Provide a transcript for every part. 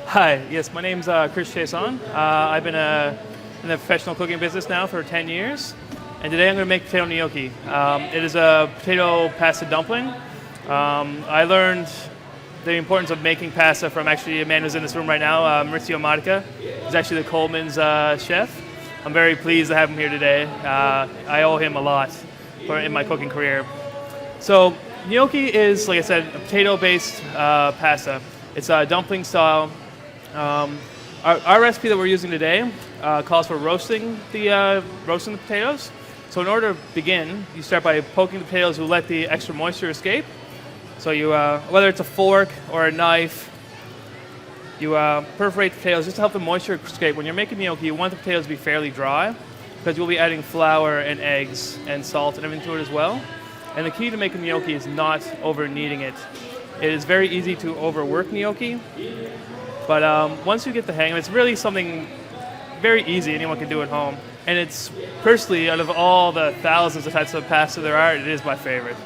Hi, yes, my name's Chris Chiasson. I've been in the professional cooking business now for 10 years, and today I'm going to make potato gnocchi. It is a potato pasta dumpling. I learned the importance of making pasta from actually a man who's in this room right now, Maurizio Modica. He's actually the Coleman's chef. I'm very pleased to have him here today. I owe him a lot in my cooking career. So gnocchi is, like I said, a potato-based pasta. It's a dumpling style. Our recipe that we're using today calls for roasting the potatoes. So in order to begin, you start by poking the potatoes to let the extra moisture escape. So you, whether it's a fork or a knife, you perforate the potatoes just to help the moisture escape. When you're making gnocchi, you want the potatoes to be fairly dry because you'll be adding flour and eggs and salt and everything to it as well. And the key to making gnocchi is not over kneading it. It is very easy to overwork gnocchi, but once you get the hang of it, it's really something very easy anyone can do at home. And it's, personally, out of all the thousands of types of pasta there are, it is my favorite.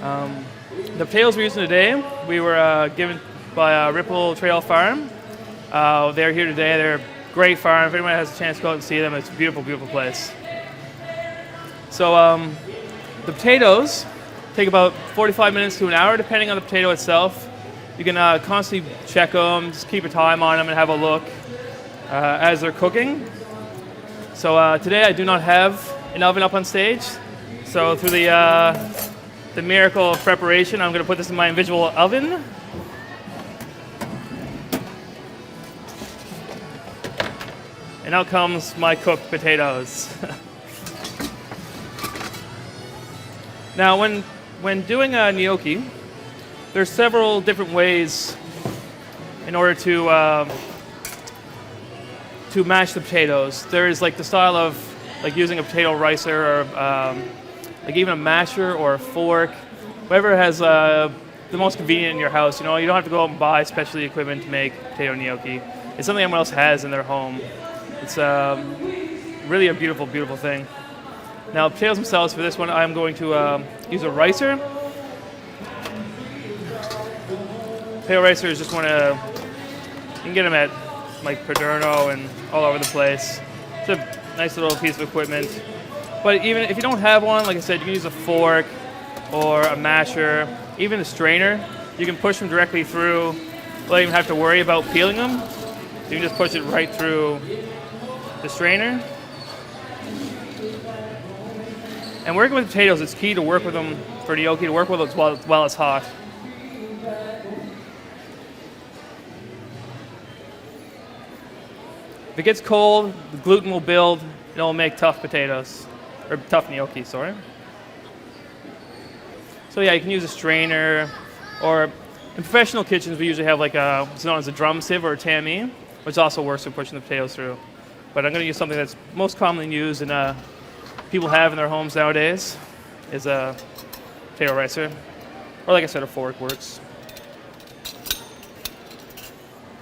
The potatoes we're using today, we were given by Ripple Trail Farm. They're here today. They're a great farm. If anyone has a chance to go out and see them, it's a beautiful, beautiful place. So the potatoes take about 45 minutes to an hour, depending on the potato itself. You can constantly check them, just keep a time on them and have a look as they're cooking. So today I do not have an oven up on stage. So through the miracle of preparation, I'm going to put this in my individual oven. And out comes my cooked potatoes. Now, when doing a gnocchi, there's several different ways in order to mash the potatoes. There is like the style of like using a potato ricer or like even a masher or a fork, whatever has the most convenient in your house. You know, you don't have to go out and buy specialty equipment to make potato gnocchi. It's something everyone else has in their home. It's really a beautiful, beautiful thing. Now, potatoes themselves, for this one, I'm going to use a ricer. Potato ricer is just one of, you can get them at like Paderno and all over the place. It's a nice little piece of equipment. But even if you don't have one, like I said, you can use a fork or a masher, even a strainer. You can push them directly through, without even have to worry about peeling them. You can just push it right through the strainer. And working with potatoes, it's key to work with them for gnocchi, to work with it while it's hot. If it gets cold, the gluten will build, and it'll make tough potatoes, or tough gnocchi, sorry. So yeah, you can use a strainer, or in professional kitchens, we usually have like what's known as a drum sieve or a tammy, which also works for pushing the potatoes through. But I'm going to use something that's most commonly used and people have in their homes nowadays, is a potato ricer. Or like I said, a fork works.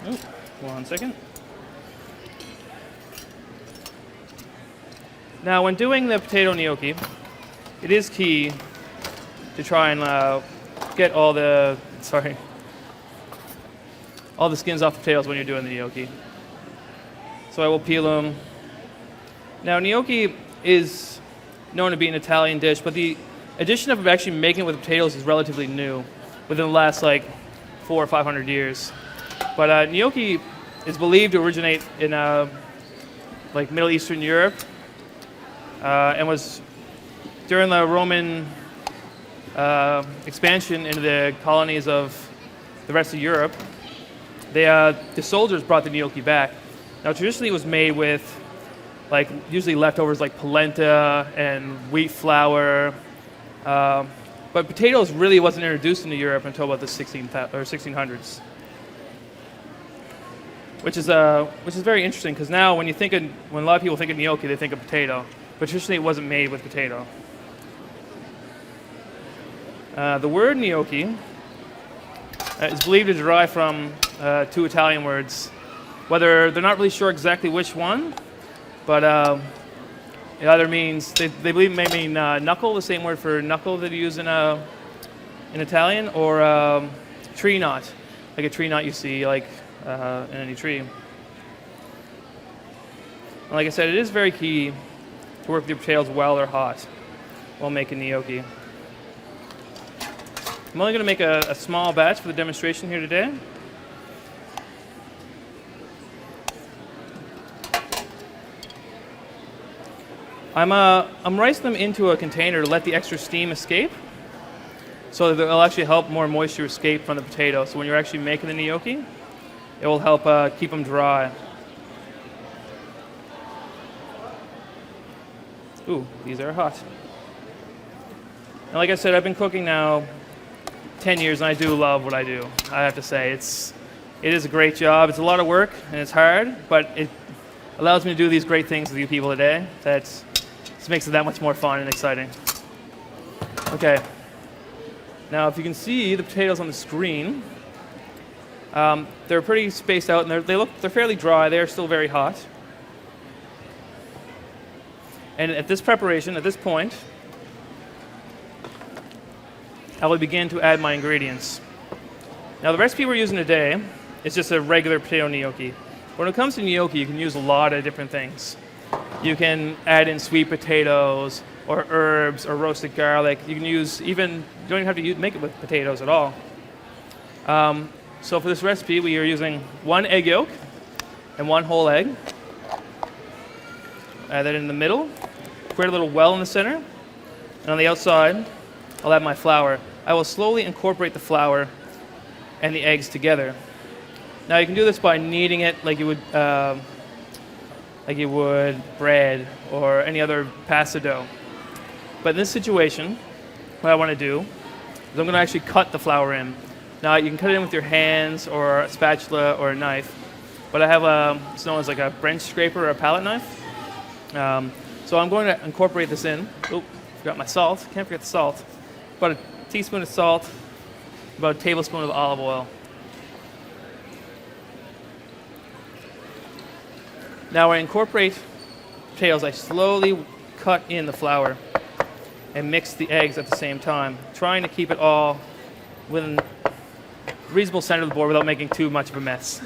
Oh, 1 second. Now, when doing the potato gnocchi, it is key to try and get all the skins off the potatoes when you're doing the gnocchi. So I will peel them. Now, gnocchi is known to be an Italian dish, but the addition of actually making it with potatoes is relatively new, within the last like 400 or 500 years. But gnocchi is believed to originate in like Middle Eastern Europe, and was during the Roman expansion into the colonies of the rest of Europe. The soldiers brought the gnocchi back. Now, traditionally, it was made with like usually leftovers like polenta and wheat flour, but potatoes really wasn't introduced into Europe until about the 1600s, which is very interesting because now when a lot of people think of gnocchi, they think of potato, but traditionally it wasn't made with potato. The word gnocchi is believed to derive from two Italian words. Whether they're not really sure exactly which one, but it either means, they believe it may mean knuckle, the same word for knuckle that you use in Italian, or tree knot, like a tree knot you see like in any tree. And like I said, it is very key to work with your potatoes while they're hot, while making gnocchi. I'm only going to make a small batch for the demonstration here today. I'm ricing them into a container to let the extra steam escape, so that it'll actually help more moisture escape from the potato. So when you're actually making the gnocchi, it will help keep them dry. Ooh, these are hot. And like I said, I've been cooking now 10 years, and I do love what I do. I have to say, it is a great job. It's a lot of work, and it's hard, but it allows me to do these great things with you people today. That just makes it that much more fun and exciting. Okay. Now, if you can see the potatoes on the screen, they're pretty spaced out, and they're fairly dry. They are still very hot. And at this preparation, at this point, I will begin to add my ingredients. Now, the recipe we're using today is just a regular potato gnocchi. When it comes to gnocchi, you can use a lot of different things. You can add in sweet potatoes, or herbs, or roasted garlic. You can use you don't even have to make it with potatoes at all. So for this recipe, we are using 1 egg yolk and 1 whole egg. Add that in the middle. Create a little well in the center. And on the outside, I'll add my flour. I will slowly incorporate the flour and the eggs together. Now you can do this by kneading it like you would bread or any other pasta dough. But in this situation, what I want to do is I'm going to actually cut the flour in. Now you can cut it in with your hands or a spatula or a knife, but I have it's known as like a French scraper or a palette knife. So I'm going to incorporate this in. Oh, forgot my salt. Can't forget the salt. About a teaspoon of salt, about a tablespoon of olive oil. Now when I incorporate potatoes, I slowly cut in the flour and mix the eggs at the same time, trying to keep it all within reasonable center of the board without making too much of a mess.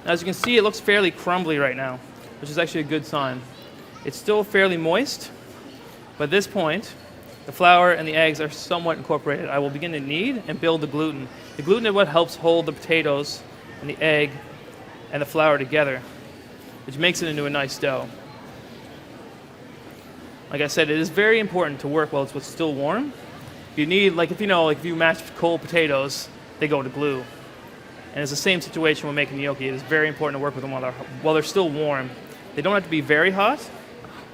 Now, as you can see, it looks fairly crumbly right now, which is actually a good sign. It's still fairly moist, but at this point, the flour and the eggs are somewhat incorporated. I will begin to knead and build the gluten. The gluten is what helps hold the potatoes and the egg and the flour together, which makes it into a nice dough. Like I said, it is very important to work while it's still warm. You need, if you mash cold potatoes, they go to glue. And it's the same situation when making gnocchi. It is very important to work with them while they're still warm. They don't have to be very hot,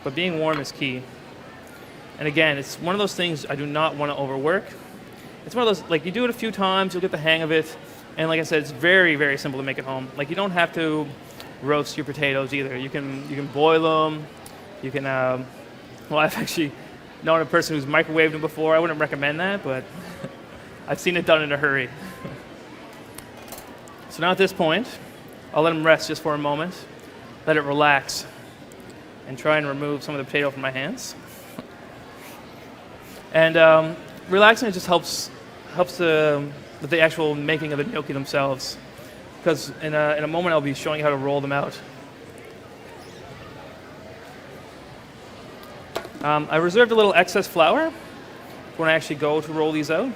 but being warm is key. And again, it's one of those things I do not want to overwork. It's one of those, you do it a few times, you'll get the hang of it. And like I said, it's very, very simple to make at home. You don't have to roast your potatoes either. You can boil them. You can, I've actually known a person who's microwaved them before. I wouldn't recommend that, but I've seen it done in a hurry. So now at this point, I'll let them rest just for a moment, let it relax, and try and remove some of the potato from my hands. And relaxing it just helps with the actual making of the gnocchi themselves, because in a moment I'll be showing you how to roll them out. I reserved a little excess flour when I actually go to roll these out.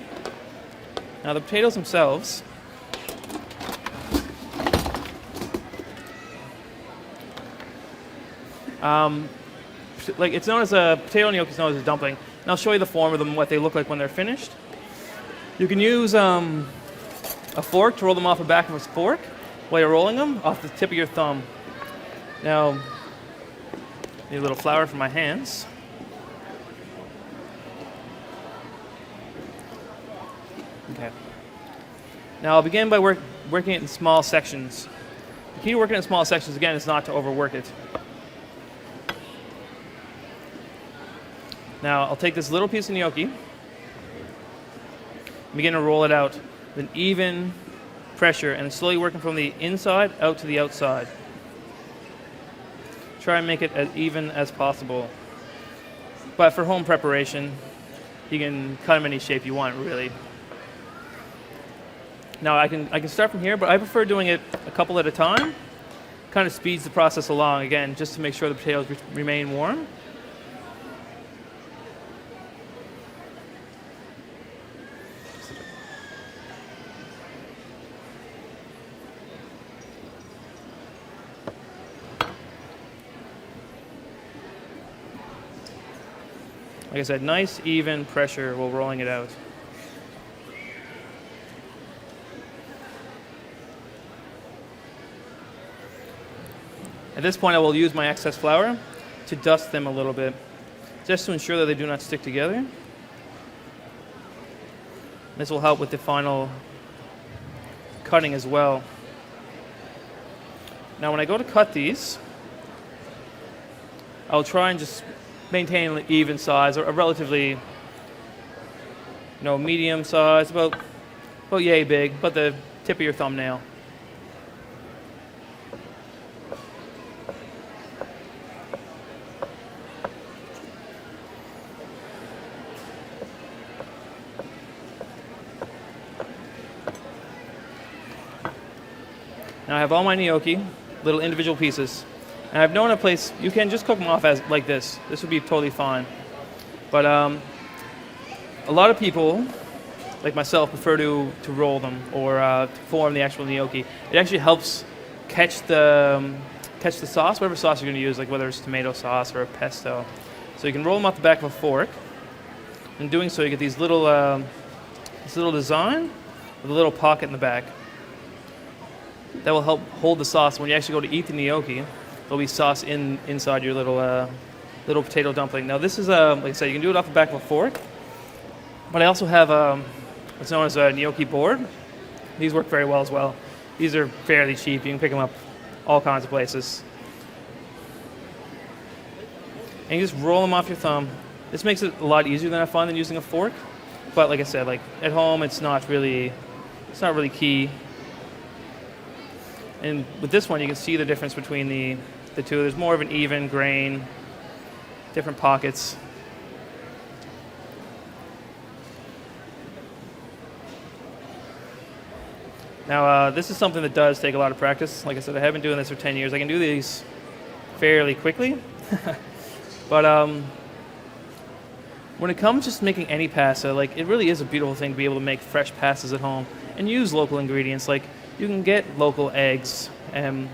Now the potatoes themselves, it's known as a potato gnocchi, it's known as a dumpling. And I'll show you the form of them, what they look like when they're finished. You can use a fork to roll them off the back of a fork while you're rolling them off the tip of your thumb. Now, need a little flour for my hands. Okay. Now I'll begin by working it in small sections. The key to working in small sections, again, is not to overwork it. Now I'll take this little piece of gnocchi and begin to roll it out with an even pressure and slowly working from the inside out to the outside. Try and make it as even as possible. But for home preparation, You can cut them any shape you want, really. Now I can start from here, but I prefer doing it a couple at a time. Kind of speeds the process along, again, just to make sure the potatoes remain warm. Like I said, nice, even pressure while rolling it out. At this point, I will use my excess flour to dust them a little bit, just to ensure that they do not stick together. This will help with the final cutting as well. Now, when I go to cut these, I'll try and just maintain an even size, or a relatively, medium size, about yay big, about the tip of your thumbnail. Now I have all my gnocchi, little individual pieces. And I've known a place, you can just cook them off as like this. This would be totally fine. But a lot of people, like myself, prefer to roll them or to form the actual gnocchi. It actually helps catch the sauce, whatever sauce you're going to use, like whether it's tomato sauce or a pesto. So you can roll them off the back of a fork. In doing so, you get these this little design with a little pocket in the back. That will help hold the sauce. When you actually go to eat the gnocchi, there'll be sauce inside your little potato dumpling. Now this is, like I said, you can do it off the back of a fork, but I also have what's known as a gnocchi board. These work very well as well. These are fairly cheap. You can pick them up all kinds of places. And you just roll them off your thumb. This makes it a lot easier than I find than using a fork. But like I said, like at home, it's not really key. And with this one, you can see the difference between the two. There's more of an even grain, different pockets. Now, this is something that does take a lot of practice. Like I said, I have been doing this for 10 years. I can do these fairly quickly. But when it comes to just making any pasta, like it really is a beautiful thing to be able to make fresh pastas at home and use local ingredients. Like you can get local eggs, and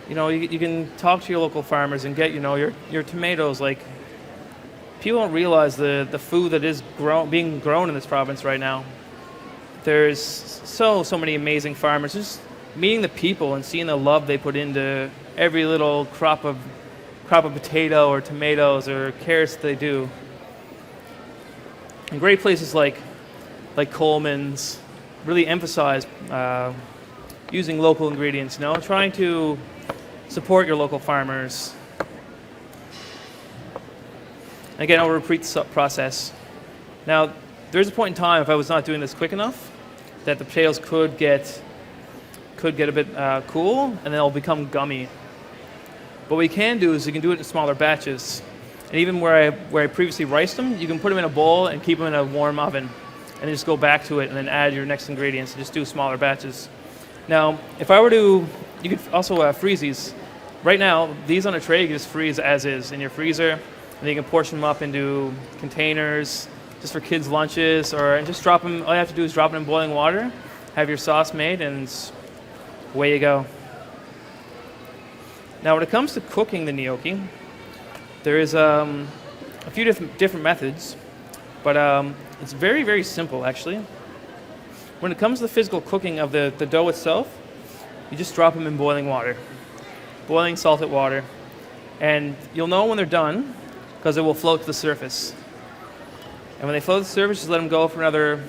you can talk to your local farmers and get your tomatoes. Like people don't realize the food that is being grown in this province right now. There's so many amazing farmers. Just meeting the people and seeing the love they put into every little crop of potato or tomatoes or carrots they do. And great places like Coleman's really emphasize using local ingredients, trying to support your local farmers. Again, I'll repeat the process. Now, there's a point in time, if I was not doing this quick enough, that the potatoes could get a bit cool, and then they'll become gummy. What we can do is you can do it in smaller batches. And even where I previously riced them, you can put them in a bowl and keep them in a warm oven, and then just go back to it and then add your next ingredients and just do smaller batches. Now, if I were to, you could also freeze these. Right now, these on a tray, you can just freeze as is in your freezer, and then you can portion them up into containers just for kids' lunches, and just drop them. All you have to do is drop them in boiling water, have your sauce made, and away you go. Now, when it comes to cooking the gnocchi, there is a few different methods, but it's very, very simple, actually. When it comes to the physical cooking of the dough itself, you just drop them in boiling water, boiling salted water, and you'll know when they're done because it will float to the surface. And when they float to the surface, just let them go for another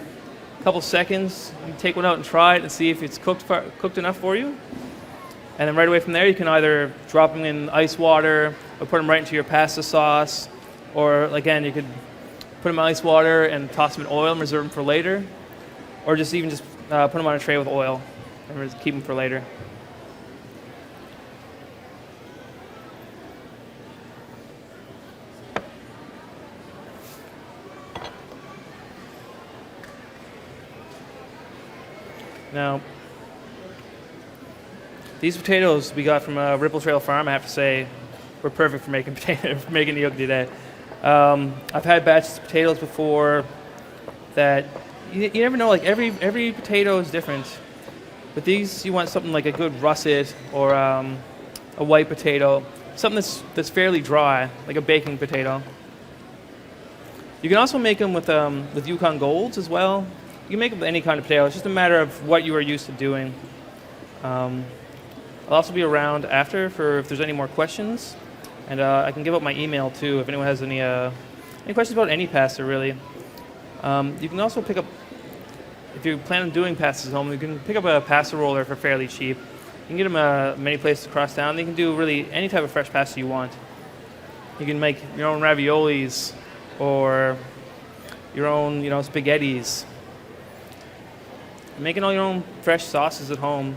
couple seconds. You can take one out and try it and see if it's cooked enough for you. And then right away from there, you can either drop them in ice water or put them right into your pasta sauce. Or again, you could put them in ice water and toss them in oil and reserve them for later. Or just put them on a tray with oil and keep them for later. Now, these potatoes we got from Ripple Trail Farm, I have to say, were perfect for making for making gnocchi today. I've had batches of potatoes before that you never know. Like every potato is different. With these, you want something like a good russet or a white potato, something that's fairly dry, like a baking potato. You can also make them with Yukon Golds as well. You can make them with any kind of potato. It's just a matter of what you are used to doing. I'll also be around after for if there's any more questions, and I can give up my email too if anyone has any questions about any pasta really. You can also pick up, if you plan on doing pastas at home, you can pick up a pasta roller for fairly cheap. You can get them many places across town. They can do really any type of fresh pasta you want. You can make your own raviolis or your own, spaghettis. Making all your own fresh sauces at home.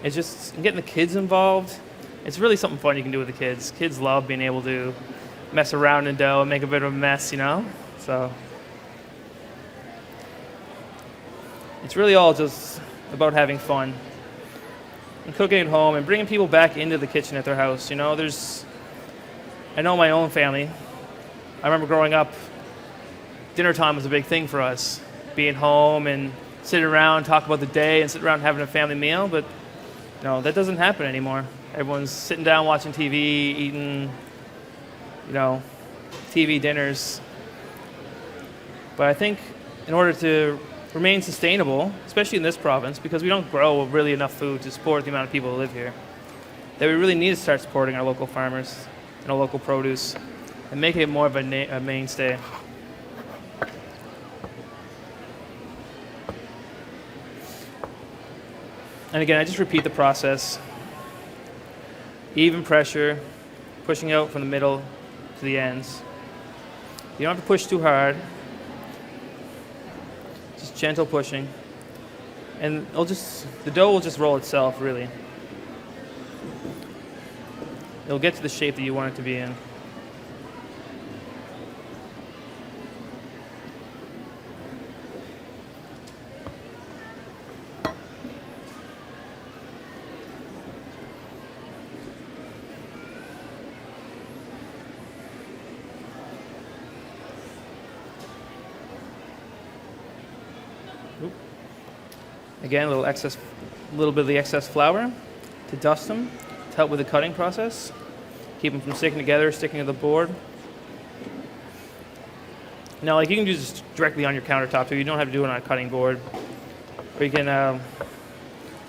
It's just getting the kids involved. It's really something fun you can do with the kids. Kids love being able to mess around in dough and make a bit of a mess, So it's really all just about having fun and cooking at home and bringing people back into the kitchen at their house. I know my own family. I remember growing up, dinner time was a big thing for us. Being home and sitting around, talk about the day and sit around having a family meal, but that doesn't happen anymore. Everyone's sitting down watching TV, eating, TV dinners. But I think in order to remain sustainable, especially in this province, because we don't grow really enough food to support the amount of people who live here, that we really need to start supporting our local farmers and our local produce and make it more of a mainstay. And again, I just repeat the process. Even pressure, pushing out from the middle to the ends. You don't have to push too hard. Just gentle pushing. And the dough will just roll itself, really. It'll get to the shape that you want it to be in. Again, a little bit of the excess flour to dust them, to help with the cutting process. Keep them from sticking together, sticking to the board. Now, you can do this directly on your countertop, so you don't have to do it on a cutting board. Or you can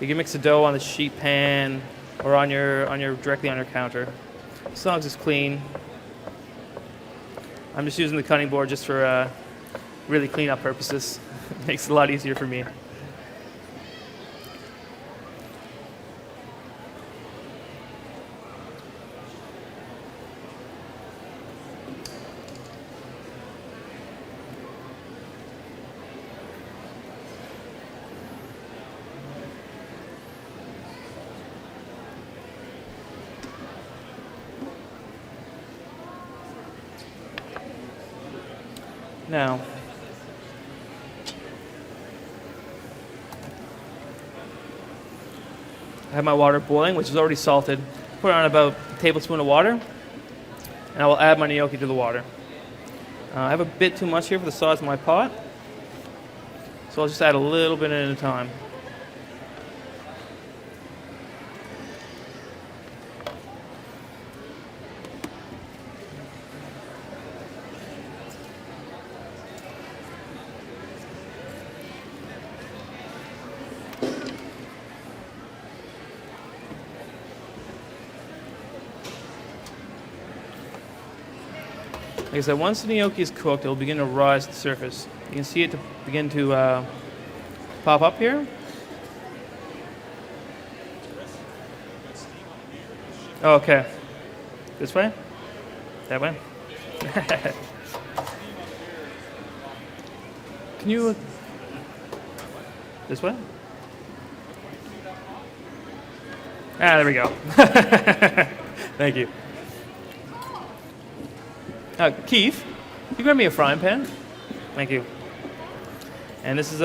mix the dough on the sheet pan or directly on your counter, as long as it's clean. I'm just using the cutting board just for really cleanup purposes. It makes it a lot easier for me. Now, I have my water boiling, which is already salted. Put on about a tablespoon of water, and I will add my gnocchi to the water. I have a bit too much here for the size of my pot, so I'll just add a little bit at a time. Like I said, once the gnocchi is cooked, it will begin to rise to the surface. You can see it begin to pop up here. Oh, okay. This way? That way? Can you... This way? Ah, there we go. Thank you. Keith, you grab me a frying pan? Thank you. And this is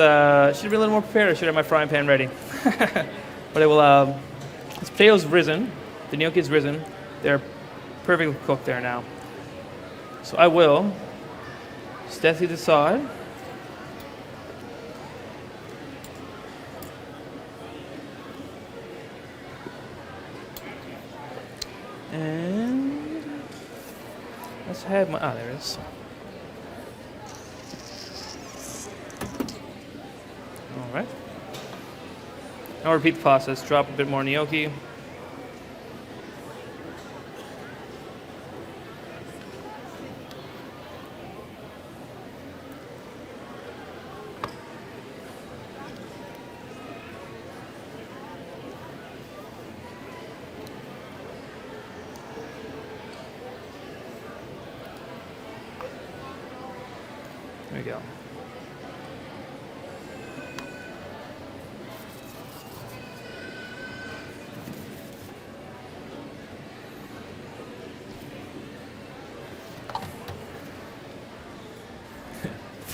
should be a little more prepared. I should have my frying pan ready. But I will. This potato's risen. The gnocchi's risen. They're perfectly cooked there now. So I will step to the side. And let's have my, there it is. All right. Now repeat the process. Drop a bit more gnocchi. There we go.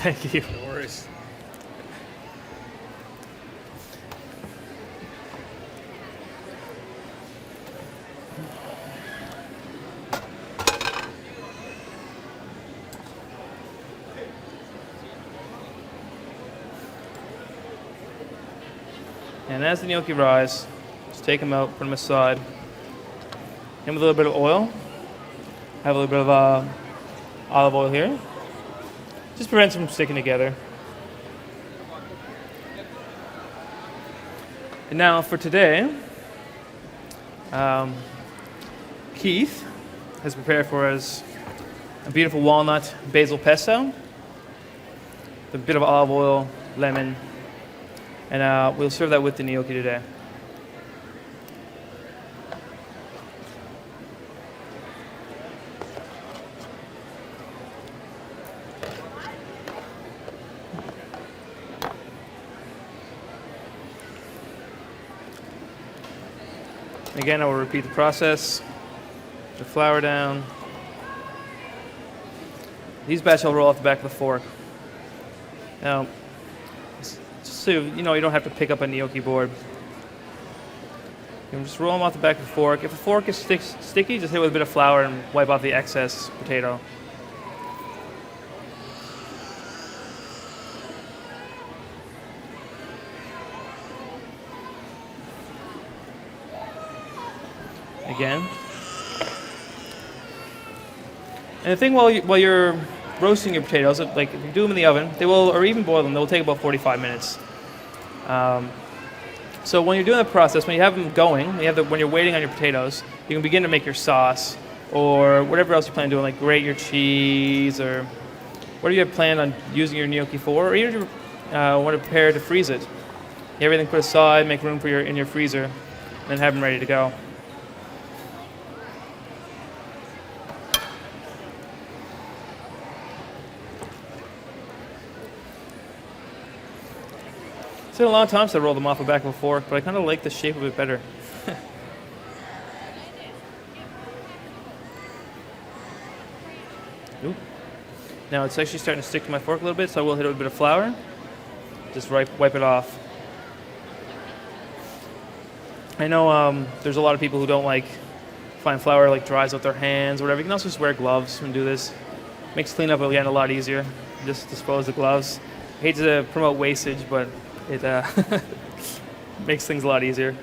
Thank you. No worries. And as the gnocchi rise, just take them out, put them aside. And with a little bit of oil, I have a little bit of olive oil here. Just prevents them from sticking together. And now for today, Keith has prepared for us a beautiful walnut basil pesto, with a bit of olive oil, lemon, and we'll serve that with the gnocchi today. Again, I will repeat the process. The flour down. These batches I'll roll off the back of the fork. Now, so you don't have to pick up a gnocchi board. You can just roll them off the back of the fork. If the fork is sticky, just hit it with a bit of flour and wipe off the excess potato. Again. And the thing while you're roasting your potatoes, like if you do them in the oven, they will, or even boil them, they'll take about 45 minutes. So when you're doing the process, when you have them going, when you're waiting on your potatoes, you can begin to make your sauce or whatever else you plan on doing, like grate your cheese or whatever you have planned on using your gnocchi for, or even if you want to prepare to freeze it. Everything put aside, make room for in your freezer, and then have them ready to go. It's been a long time since I rolled them off the back of a fork, but I kind of like the shape of it better. Ooh. Now it's actually starting to stick to my fork a little bit, so I will hit it with a bit of flour. Just wipe it off. I know there's a lot of people who don't find flour dries out their hands or whatever. You can also just wear gloves and do this. Makes cleanup again a lot easier. Just dispose the gloves. I hate to promote wastage, but it makes things a lot easier.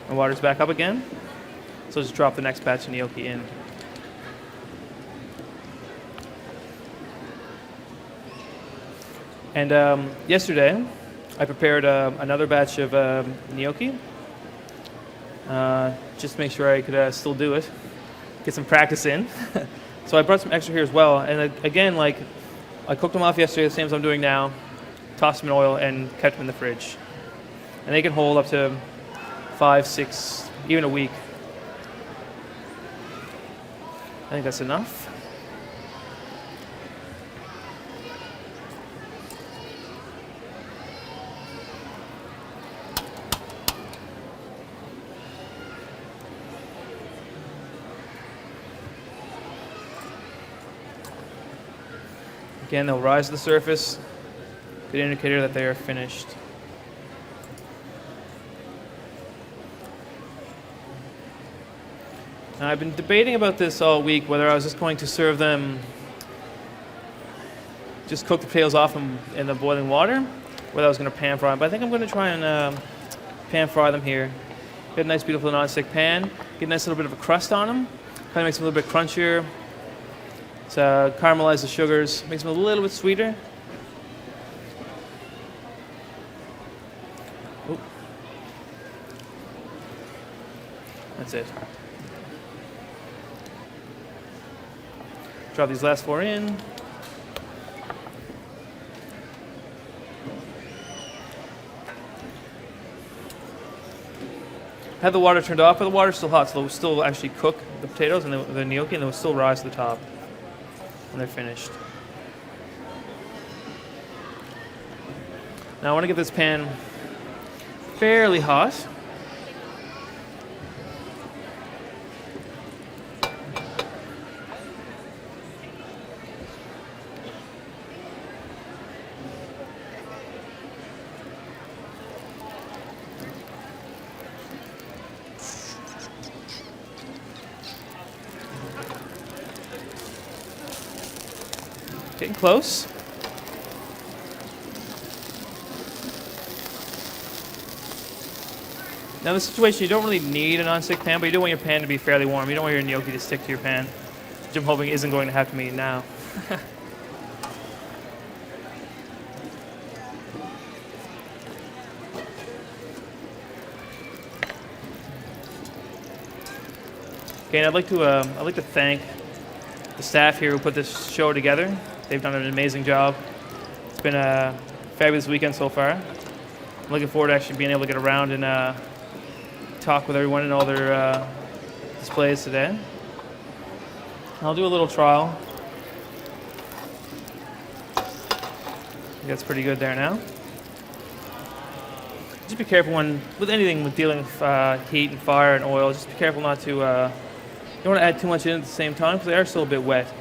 And water's back up again. So just drop the next batch of gnocchi in. And yesterday, I prepared another batch of gnocchi. Just to make sure I could still do it. Get some practice in. So I brought some extra here as well. And again, I cooked them off yesterday, the same as I'm doing now. Tossed them in oil and kept them in the fridge. And they can hold up to 5, 6, even a week. I think that's enough. Again, they'll rise to the surface. good indicator that they are finished. Now, I've been debating about this all week, whether I was just going to serve them, just cook the potatoes off in the boiling water, whether I was going to pan fry them. But I think I'm going to try and pan fry them here. Get a nice, beautiful non-stick pan. Get a nice little bit of a crust on them. Kind of makes them a little bit crunchier. It's caramelize the sugars. Makes them a little bit sweeter. Oop. That's it. Drop these last 4 in. Had the water turned off, but the water's still hot, so they'll still actually cook the potatoes and the gnocchi, and they'll still rise to the top when they're finished. Now I want to get this pan fairly hot. Getting close. Now in this situation, you don't really need a non-stick pan, but you do want your pan to be fairly warm. You don't want your gnocchi to stick to your pan, which I'm hoping isn't going to happen to me now. Okay, and I'd like to thank the staff here who put this show together. They've done an amazing job. It's been a fabulous weekend so far. I'm looking forward to actually being able to get around and talk with everyone in all their displays today. I'll do a little trial. I think that's pretty good there now. Just be careful with anything with dealing with heat and fire and oil. Just be careful not to. You don't want to add too much in at the same time because they are still a bit wet.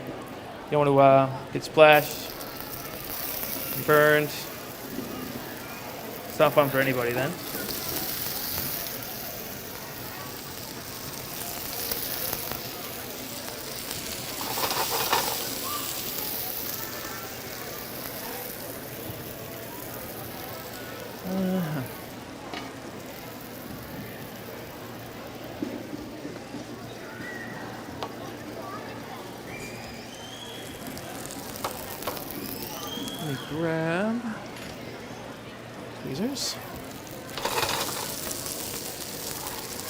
You don't want to get splashed, burned. It's not fun for anybody then. Grab tweezers.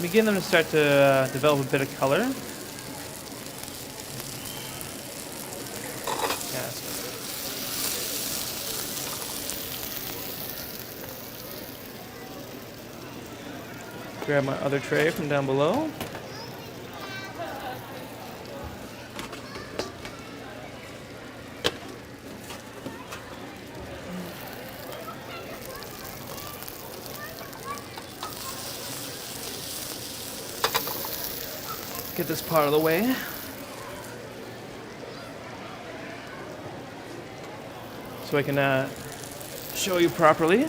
Begin them to start to develop a bit of color. Yes. Grab my other tray from down below. Get this part of the way. So I can show you properly. You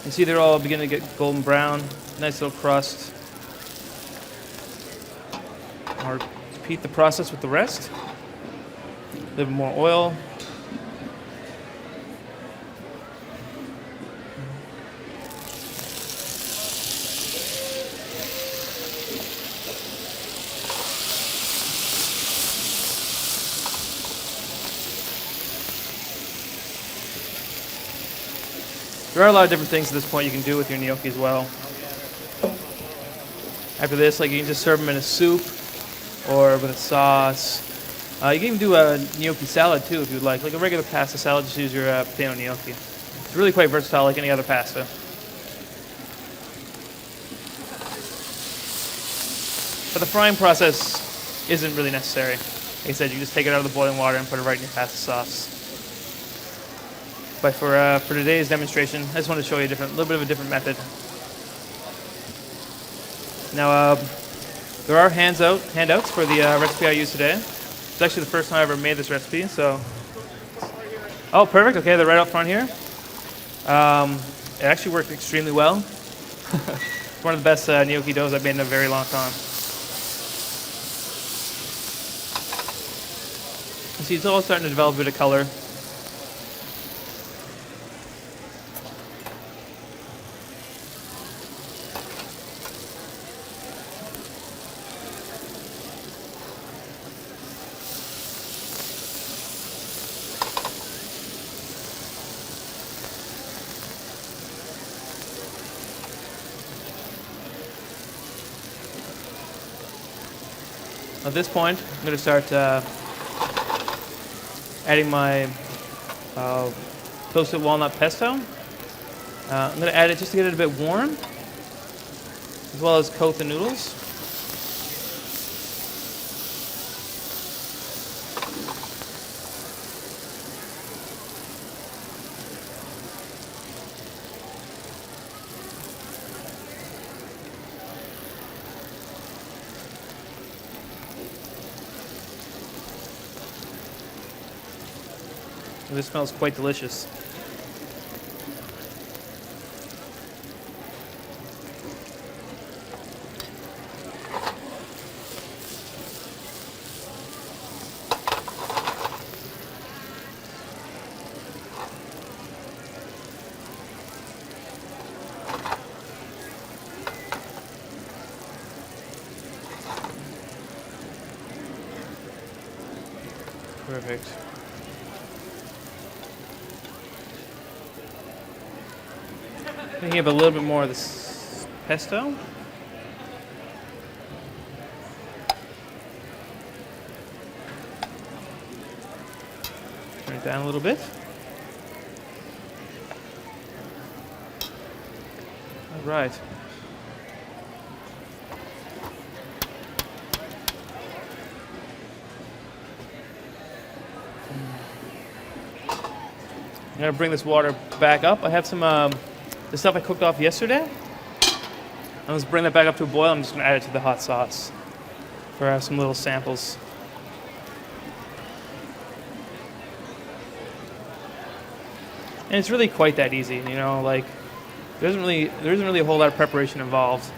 can see they're all beginning to get golden brown. Nice little crust. Or repeat the process with the rest. A little bit more oil. There are a lot of different things at this point you can do with your gnocchi as well. After this, like you can just serve them in a soup or with a sauce. You can even do a gnocchi salad too if you'd like a regular pasta salad. Just use your potato gnocchi. It's really quite versatile, like any other pasta. But the frying process isn't really necessary. Like I said, you just take it out of the boiling water and put it right in your pasta sauce. But for today's demonstration, I just want to show you a little bit of a different method. Now, there are handouts for the recipe I use today. It's actually the first time I ever made this recipe, so. Oh, perfect. Okay, they're right up front here. It actually worked extremely well. It's one of the best gnocchi doughs I've made in a very long time. You see, it's all starting to develop a bit of color. At this point, I'm going to start adding my toasted walnut pesto. I'm going to add it just to get it a bit warm, as well as coat the noodles. This smells quite delicious. Perfect. Thinking of a little bit more of this pesto. Turn it down a little bit. All right. I'm gonna bring this water back up. I have some the stuff I cooked off yesterday. I'm just bring that back up to a boil. I'm just gonna add it to the hot sauce for some little samples. And it's really quite that easy, you know. Like there isn't really a whole lot of preparation involved.